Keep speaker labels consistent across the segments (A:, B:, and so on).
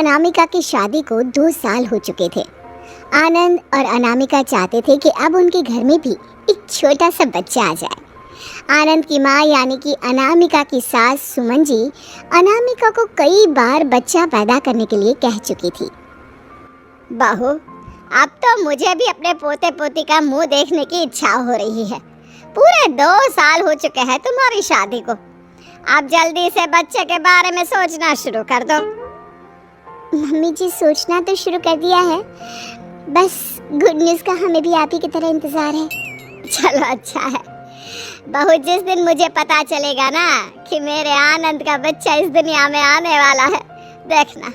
A: अनामिका की शादी को 2 साल हो चुके थे। आनंद और अनामिका चाहते थे कि अब उनके घर में भी एक छोटा सा बच्चा आ जाए। आनंद की माँ यानी कि अनामिका की सास सुमन जी अनामिका को कई बार बच्चा पैदा करने के लिए कह चुकी थी। बहू, अब तो मुझे भी अपने पोते पोती का मुंह देखने की इच्छा हो रही है। पूरे 2 साल हो चुके हैं तुम्हारी शादी को। अब जल्दी से बच्चे के बारे में सोचना शुरू कर दो। मम्मी जी, सोचना तो शुरू कर दिया है, बस गुड न्यूज़ का हमें भी आप ही की तरह इंतजार है। चलो अच्छा है बहू, जिस दिन मुझे पता चलेगा ना कि मेरे आनंद का बच्चा इस दुनिया में आने वाला है, देखना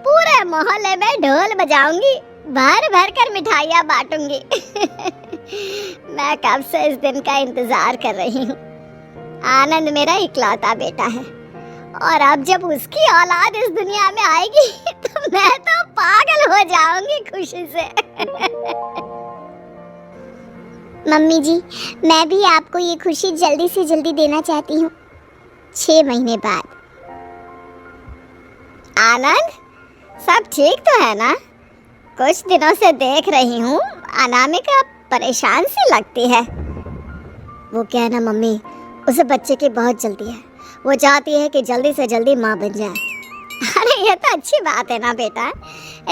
A: पूरे मोहल्ले में ढोल बजाऊंगी, भर भर कर मिठाइयाँ बांटूंगी। मैं कब से इस दिन का इंतजार कर रही हूँ। आनंद मेरा इकलौता बेटा है और अब जब उसकी औलाद इस दुनिया में आएगी तो मैं तो पागल हो जाऊंगी खुशी से। मम्मी जी, मैं भी आपको ये खुशी जल्दी से जल्दी देना चाहती हूँ। 6 महीने बाद। आनंद, सब ठीक तो है ना? कुछ दिनों से देख रही हूँ अनामिका परेशान सी लगती है। वो क्या है ना मम्मी, उसे बच्चे की बहुत जल्दी है। वो चाहती है कि जल्दी से जल्दी माँ बन जाए। अरे ये तो अच्छी बात है ना बेटा,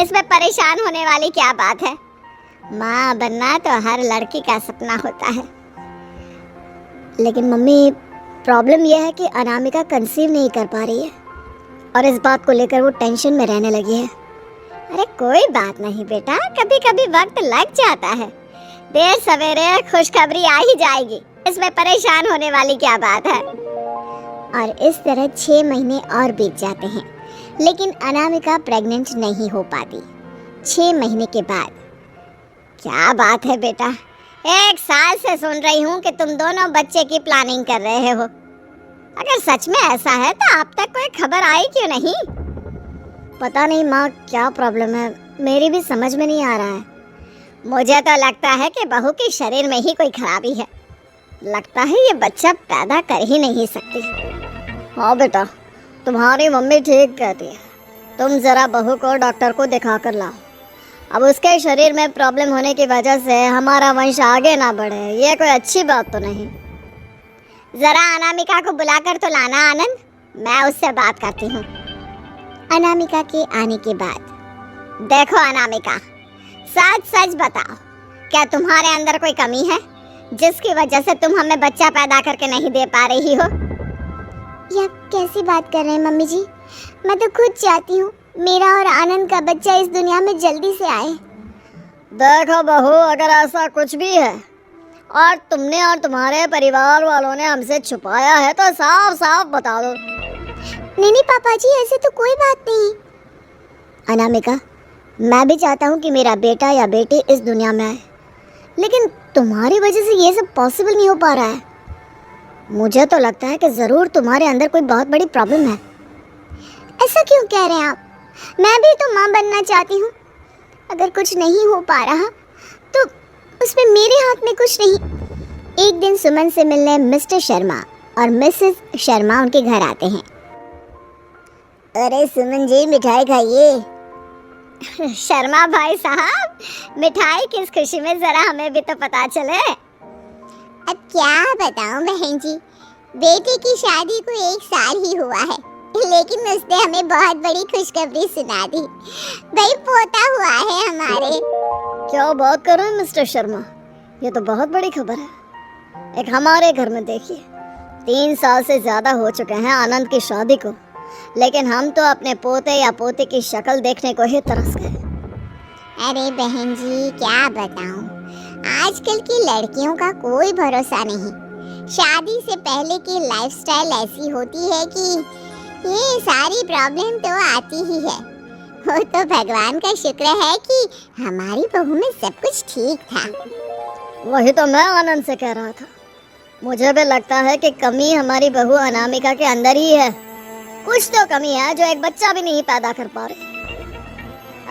A: इसमें परेशान होने वाली क्या बात है? माँ बनना तो हर लड़की का सपना होता है। लेकिन मम्मी, प्रॉब्लम यह है कि अनामिका कंसीव नहीं कर पा रही है और इस बात को लेकर वो टेंशन में रहने लगी है। अरे कोई बात नहीं बेटा, कभी कभी वक्त लग जाता है। देर सवेरे खुशखबरी आ ही जाएगी, इसमें परेशान होने वाली क्या बात है? और इस तरह 6 महीने और बीत जाते हैं, लेकिन अनामिका प्रेग्नेंट नहीं हो पाती। 6 महीने के बाद। क्या बात है बेटा, 1 साल से सुन रही हूँ कि तुम दोनों बच्चे की प्लानिंग कर रहे हो। अगर सच में ऐसा है तो अब तक कोई खबर आई क्यों नहीं? पता नहीं माँ, क्या प्रॉब्लम है, मेरी भी समझ में नहीं आ रहा है। मुझे तो लगता है कि बहू के शरीर में ही कोई खराबी है। लगता है ये बच्चा पैदा कर ही नहीं सकती। हाँ बेटा, तुम्हारी मम्मी ठीक कहती है। तुम जरा बहू को डॉक्टर को दिखा कर लाओ। अब उसके शरीर में प्रॉब्लम होने की वजह से हमारा वंश आगे ना बढ़े, ये कोई अच्छी बात तो नहीं। जरा अनामिका को बुलाकर तो लाना आनंद, मैं उससे बात करती हूँ। अनामिका के आने के बाद। देखो अनामिका, सच सच बताओ, क्या तुम्हारे अंदर कोई कमी है जिसकी वजह से तुम हमें बच्चा पैदा करके नहीं दे पा रही हो? ये आप कैसी बात कर रहे हैं मम्मी जी? मैं तो खुद चाहती हूँ मेरा और आनंद का बच्चा इस दुनिया में जल्दी से आए। देखो बहू, अगर ऐसा कुछ भी है और तुमने और तुम्हारे परिवार वालों ने हमसे छुपाया है तो साफ साफ बता दो। नहीं पापा जी, ऐसे तो कोई बात नहीं। अनामिका, मैं भी चाहता हूँ कि मेरा बेटा या बेटी इस दुनिया में आए, लेकिन तुम्हारी वजह से ये सब पॉसिबल नहीं हो पा रहा है। मुझे तो लगता है कि ज़रूर तुम्हारे अंदर कोई बहुत बड़ी प्रॉब्लम है। ऐसा क्यों कह रहे हैं आप? मैं भी तो माँ बनना चाहती हूँ। अगर कुछ नहीं हो पा रहा तो उसमें मेरे हाथ में कुछ नहीं। एक दिन सुमन से मिलने मिस्टर शर्मा और मिसेस शर्मा उनके घर आते हैं। अरे सुमन जी, मिठाई खाइए। शर्मा भाई साहब, मिठाई किस खुशी में, जरा हमें भी तो पता चले। अब क्या बताऊं बहन जी, बेटे की शादी को 1 साल ही हुआ है, लेकिन उसने हमें बहुत बड़ी खुशखबरी सुना दी। भाई पोता हुआ है हमारे। क्या बात कर रहे हैं मिस्टर शर्मा, ये तो बहुत बड़ी खबर है। एक हमारे घर में देखिए, 3 साल से ज्यादा हो चुके हैं आनंद की शादी को, लेकिन हम तो अपने पोते या पोते की शक्ल देखने को ही तरस गए। अरे बहन जी, क्या बताऊं, आजकल की लड़कियों का कोई भरोसा नहीं। शादी से पहले की लाइफस्टाइल ऐसी होती है कि ये सारी प्रॉब्लम तो आती ही है। वो तो भगवान का शुक्र है कि हमारी बहू में सब कुछ ठीक था। वही तो मैं आनंद से कह रहा था, मुझे भी लगता है कि कमी हमारी बहू अनामिका के अंदर ही है। कुछ तो कमी है जो एक बच्चा भी नहीं पैदा कर पा रही।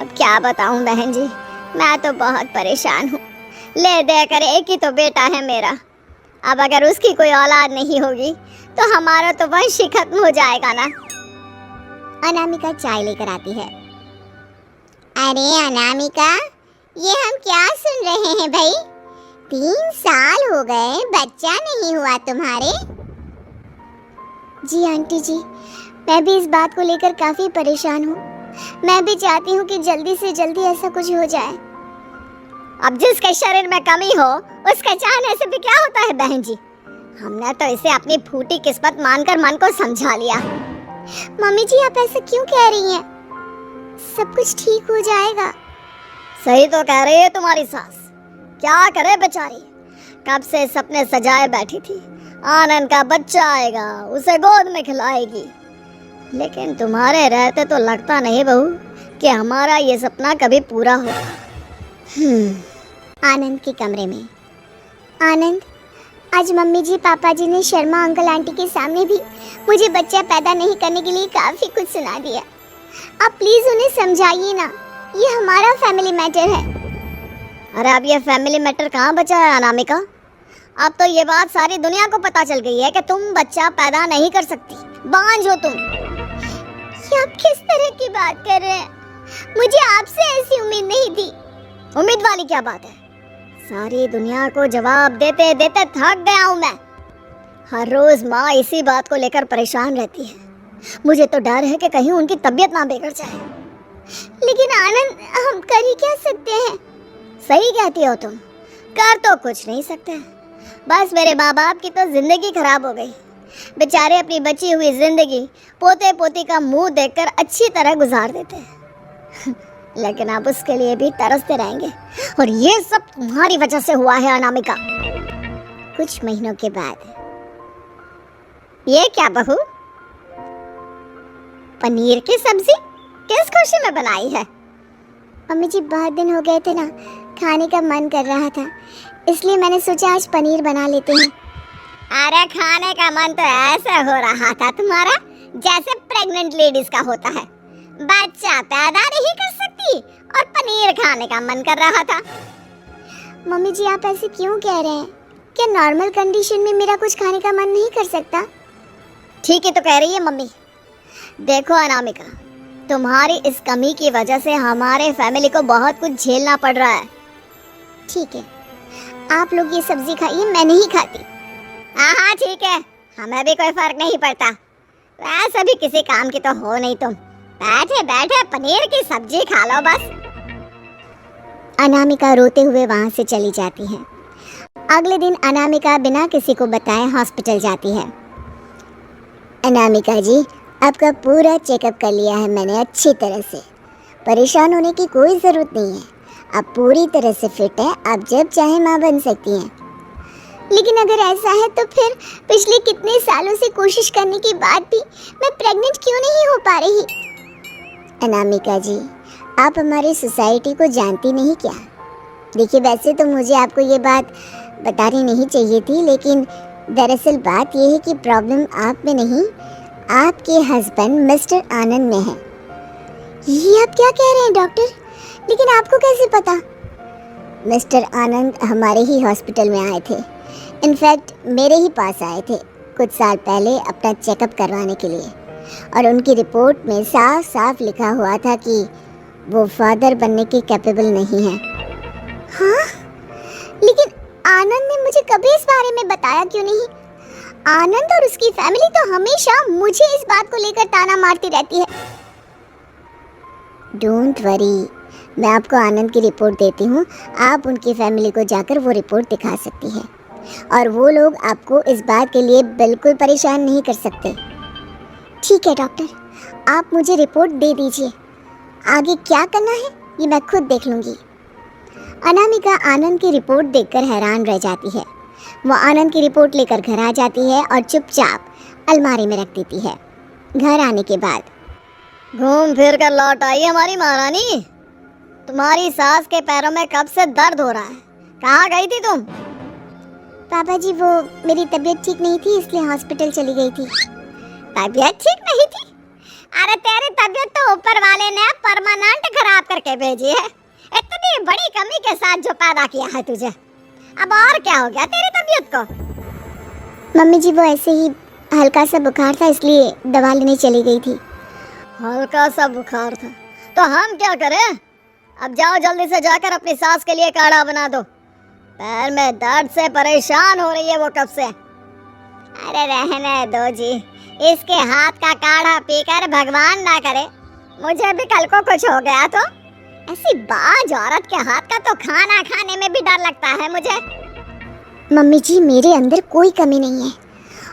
A: अब क्या बताऊं बहन जी, मैं तो बहुत परेशान हूँ। ले देकर एक ही तो बेटा है मेरा, अब अगर उसकी कोई औलाद नहीं होगी तो हमारा तो वंश ही खत्म हो जाएगा ना। अनामिका चाय लेकर आती है। अरे अनामिका, ये हम क्या सुन रहे हैं भाई? 3 साल हो गए, बच्चा नहीं हुआ तुम्हारे? जी आंटी जी, मैं भी इस बात को लेकर काफी परेशान हूँ। मैं भी चाहती हूँ कि जल्दी से जल्दी ऐसा कुछ हो जाए। अब जिसके शरीर में कमी हो उसके चाहने से भी क्या होता है बहन जी? हमने तो इसे अपनी फूटी किस्मत मानकर मन को समझा लिया। मम्मी जी, आप ऐसा क्यों कह रही हैं? सब कुछ ठीक हो जाएगा। सही तो कह रही है तुम्हारी सास। क्या करे बेचारी, कब से सपने सजाए बैठी थी, आनंद का बच्चा आएगा, उसे गोद में खिलाएगी। लेकिन तुम्हारे रहते तो लगता नहीं बहू कि हमारा ये सपना कभी पूरा होगा। आनंद के कमरे में। आनंद, आज मम्मी जी पापा जी ने शर्मा अंकल आंटी के सामने भी मुझे बच्चा पैदा नहीं करने के लिए काफी कुछ सुना दिया। आप प्लीज उन्हें समझाइए ना, ये हमारा फैमिली मैटर है। अरे अब ये फैमिली मैटर कहाँ बचा है अनामिका? अब तो ये बात सारी दुनिया को पता चल गई है कि तुम बच्चा पैदा नहीं कर सकती, बांझ हो तुम। ये आप किस तरह की बात कर रहे हैं? मुझे आपसे ऐसी उम्मीद नहीं थी। उम्मीद वाली क्या बात है? सारी दुनिया को जवाब देते देते थक गया हूँ मैं। हर रोज माँ इसी बात को लेकर परेशान रहती है। मुझे तो डर है कि कहीं उनकी तबीयत ना बिगड़ जाए। लेकिन आनंद, हम कर ही क्या सकते हैं? सही कहती हो तुम, कर तो कुछ नहीं सकते। बस मेरे माँ बाप की तो जिंदगी खराब हो गई। बेचारे अपनी बची हुई जिंदगी पोते पोती का मुंह देखकर अच्छी तरह गुजार देते हैं। लेकिन अब उसके लिए भी तरसते रहेंगे, और ये सब तुम्हारी वजह से हुआ है अनामिका। कुछ महीनों के बाद। ये क्या बहू, पनीर की सब्जी किस खुशी में बनाई है? मम्मी जी, बहुत दिन हो गए थे ना, खाने का मन कर रहा था, इसलिए मैंने सोचा आज पनीर बना लेते हैं। अरे खाने का मन तो ऐसा हो रहा था तुम्हारा जैसे प्रेग्नेंट लेडीज का होता है। बच्चा पैदा नहीं कर सकती और पनीर खाने का मन कर रहा था। मम्मी जी, आप ऐसे क्यों कह रहे हैं? क्या नॉर्मल कंडीशन में मेरा कुछ खाने का मन नहीं कर सकता? ठीक है तो कह रही है मम्मी। देखो अनामिका, तुम्हारी इस कमी की वजह से हमारे फैमिली को बहुत कुछ झेलना पड़ रहा है। ठीक है, आप लोग ये सब्जी खाइए, मैं नहीं खाती। हाँ ठीक है, हमें भी कोई फर्क नहीं पड़ता। वैसे भी किसी काम की तो हो नहीं तुम। बैठे बैठे पनीर की सब्जी खा लो बस। अनामिका रोते हुए वहाँ से चली जाती है। अगले दिन अनामिका बिना किसी को बताए हॉस्पिटल जाती है। अनामिका जी, आपका पूरा चेकअप कर लिया है मैंने अच्छी तरह से। परेशान होने की कोई ज़रूरत नहीं है, आप पूरी तरह से फिट है, आप जब चाहे माँ बन सकती हैं। लेकिन अगर ऐसा है तो फिर पिछले कितने सालों से कोशिश करने के बाद भी मैं प्रेग्नेंट क्यों नहीं हो पा रही? अनामिका जी, आप हमारी सोसाइटी को जानती नहीं क्या? देखिए, वैसे तो मुझे आपको ये बात बतानी नहीं चाहिए थी, लेकिन दरअसल बात यह है कि प्रॉब्लम आप में नहीं, आपके हस्बैंड मिस्टर आनंद में है। ये आप क्या कह रहे हैं डॉक्टर? लेकिन आपको कैसे पता? मिस्टर आनंद हमारे ही हॉस्पिटल में आए थे, इनफैक्ट मेरे ही पास आए थे कुछ साल पहले अपना चेकअप करवाने के लिए, और उनकी रिपोर्ट में साफ साफ लिखा हुआ था कि वो फादर बनने के कैपेबल नहीं है। हाँ, लेकिन आनंद ने मुझे कभी इस बारे में बताया क्यों नहीं? आनंद और उसकी फैमिली तो हमेशा मुझे इस बात को लेकर ताना मारती रहती है। डोंट वरी, मैं आपको आनंद की रिपोर्ट देती हूँ, आप उनकी फैमिली को जाकर वो रिपोर्ट दिखा सकती हैं, और वो लोग आपको इस बात के लिए बिल्कुल परेशान नहीं कर सकते। ठीक है डॉक्टर, आप मुझे रिपोर्ट दे दीजिए, आगे क्या करना है ये मैं खुद देख लूँगी। अनामिका आनंद की रिपोर्ट देखकर हैरान रह जाती है। वो आनंद की रिपोर्ट लेकर घर आ जाती है और चुपचाप अलमारी में रख देती है। घर आने के बाद घूम फिर कर लौट आई हमारी महारानी। तुम्हारी सास के पैरों में कब से दर्द हो रहा है, कहाँ गई थी तुम? पापा जी, वो मेरी तबीयत ठीक नहीं थी इसलिए हॉस्पिटल चली गई थी। तबीयत ठीक नहीं थी? अरे तेरी तबीयत तो ऊपर वाले ने परमानेंट खराब करके भेजी है। इतनी बड़ी कमी के साथ जो पैदा किया है तुझे, अब और क्या हो गया तेरी तबीयत को? मम्मी जी, वो ऐसे ही हल्का सा बुखार था इसलिए दवा लेने चली गई थी। हल्का सा बुखार था तो हम क्या करें? अब जाओ जल्दी से जाकर अपनी सास के लिए काढ़ा बना दो। पैर में दर्द से परेशान हो रही है वो कब से। अरे रहने दो जी, इसके हाथ का काढ़ा पीकर भगवान ना करे मुझे भी कल को कुछ हो गया तो। ऐसी बाज औरत के हाथ का तो खाना खाने में भी डर लगता है मुझे। मम्मी जी, मेरे अंदर कोई कमी नहीं है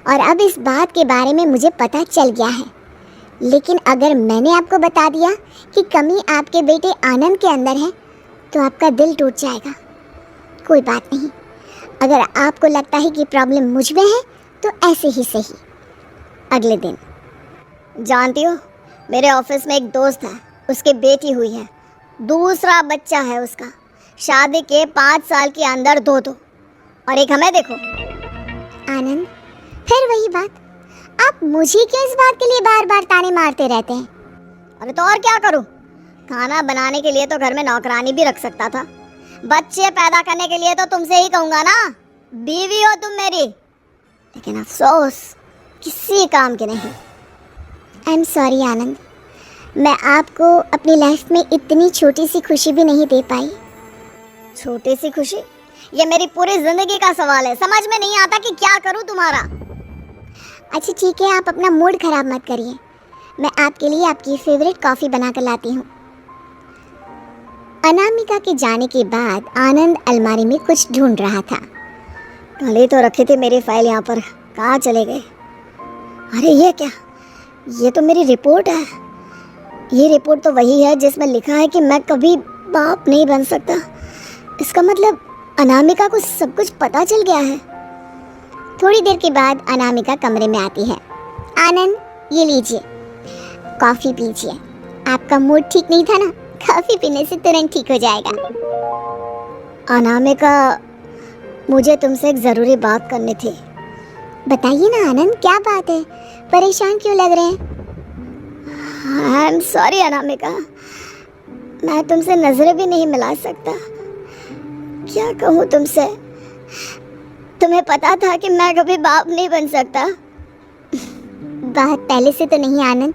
A: और अब इस बात के बारे में मुझे पता चल गया है। लेकिन अगर मैंने आपको बता दिया कि कमी आपके बेटे आनंद के अंदर है तो आपका दिल टूट जाएगा। कोई बात नहीं, अगर आपको लगता है कि प्रॉब्लम मुझ में है तो ऐसे ही सही। अगले दिन, जानती हो मेरे ऑफिस में एक दोस्त है, उसकी बेटी हुई है, दूसरा बच्चा है उसका। शादी के 5 साल के अंदर दो और एक हमें देखो। आनंद, फिर वही बात, आप मुझे क्यों इस बात के लिए बार बार ताने मारते रहते हैं? अरे तो और क्या करूं? खाना बनाने के लिए तो घर में नौकरानी भी रख सकता था, बच्चे पैदा करने के लिए तो तुमसे ही कहूँगा ना, बीवी हो तुम मेरी। लेकिन अफसोस किसी काम के नहीं। आई एम सॉरी आनंद, मैं आपको अपनी लाइफ में इतनी छोटी सी खुशी भी नहीं दे पाई। छोटी सी खुशी? ये मेरी पूरी जिंदगी का सवाल है, समझ में नहीं आता कि क्या करूं तुम्हारा। अच्छा ठीक है, आप अपना मूड खराब मत करिए, मैं आपके लिए आपकी फेवरेट कॉफ़ी बना कर लाती हूँ। अनामिका के जाने के बाद आनंद अलमारी में कुछ ढूंढ रहा था। कल ही तो रखी थी मेरी फाइल यहाँ पर, कहाँ चले गए? अरे ये क्या, ये तो मेरी रिपोर्ट है। ये रिपोर्ट तो वही है जिसमें लिखा है कि मैं कभी बाप नहीं बन सकता। इसका मतलब अनामिका को सब कुछ पता चल गया है। थोड़ी देर के बाद अनामिका कमरे में आती है। आनंद, ये लीजिए कॉफ़ी पीजिए, आपका मूड ठीक नहीं था ना, कॉफ़ी पीने से तुरंत ठीक हो जाएगा। अनामिका, मुझे तुमसे एक ज़रूरी बात करनी थी। बताइए ना आनंद, क्या बात है, परेशान क्यों लग रहे हैं? आई एम सॉरी अनामिका, मैं तुमसे नज़रें भी नहीं मिला सकता। क्या कहूँ तुमसे, तुम्हें पता था कि मैं कभी बाप नहीं बन सकता? बात पहले से तो नहीं आनंद,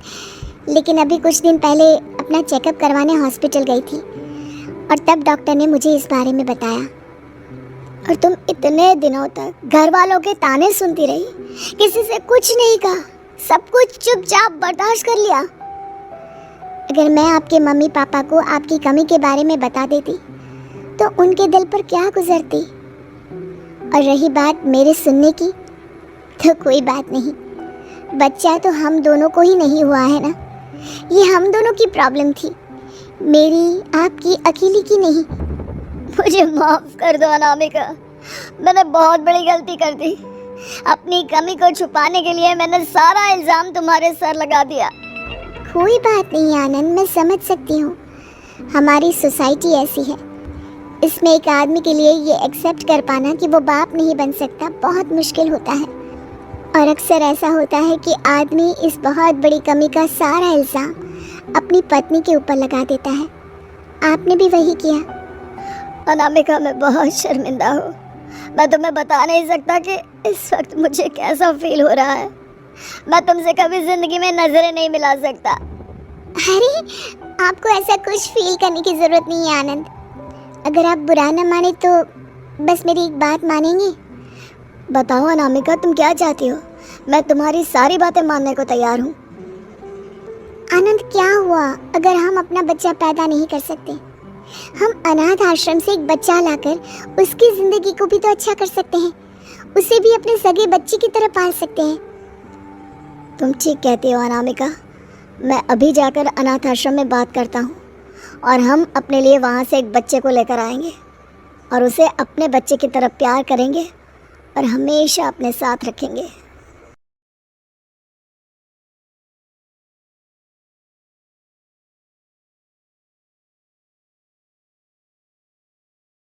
A: लेकिन अभी कुछ दिन पहले अपना चेकअप करवाने हॉस्पिटल गई थी और तब डॉक्टर ने मुझे इस बारे में बताया। और तुम इतने दिनों तक घर वालों के ताने सुनती रही, किसी से कुछ नहीं कहा, सब कुछ चुपचाप बर्दाश्त कर लिया। अगर मैं आपके मम्मी पापा को आपकी कमी के बारे में बता देती तो उनके दिल पर क्या गुजरती। और रही बात मेरे सुनने की, तो कोई बात नहीं, बच्चा तो हम दोनों को ही नहीं हुआ है ना, ये हम दोनों की प्रॉब्लम थी, मेरी आपकी अकेली की नहीं। मुझे माफ़ कर दो अनामिका, मैंने बहुत बड़ी गलती कर दी। अपनी कमी को छुपाने के लिए मैंने सारा इल्ज़ाम तुम्हारे सर लगा दिया। कोई बात नहीं आनंद, मैं समझ सकती हूँ, हमारी सोसाइटी ऐसी है, इसमें एक आदमी के लिए ये एक्सेप्ट कर पाना कि वो बाप नहीं बन सकता बहुत मुश्किल होता है। और अक्सर ऐसा होता है कि आदमी इस बहुत बड़ी कमी का सारा इल्ज़ाम अपनी पत्नी के ऊपर लगा देता है। आपने भी वही किया। अनामिका, मैं बहुत शर्मिंदा हूँ, मैं तुम्हें बता नहीं सकता कि इस वक्त मुझे कैसा फील हो रहा है। मैं तुमसे कभी ज़िंदगी में नज़रें नहीं मिला सकता। अरे आपको ऐसा कुछ फील करने की ज़रूरत नहीं है आनंद, अगर आप बुरा न माने तो बस मेरी एक बात मानेंगे? बताओ अनामिका, तुम क्या चाहती हो? मैं तुम्हारी सारी बातें मानने को तैयार हूँ। आनंद, क्या हुआ अगर हम अपना बच्चा पैदा नहीं कर सकते? हम अनाथ आश्रम से एक बच्चा लाकर उसकी ज़िंदगी को भी तो अच्छा कर सकते हैं, उसे भी अपने सगे बच्चे की तरह पाल सकते हैं। तुम ठीक कहती हो अनामिका, मैं अभी जाकर अनाथ आश्रम में बात करता हूँ और हम अपने लिए वहाँ से एक बच्चे को लेकर आएंगे और उसे अपने बच्चे की तरह प्यार करेंगे और हमेशा अपने साथ रखेंगे।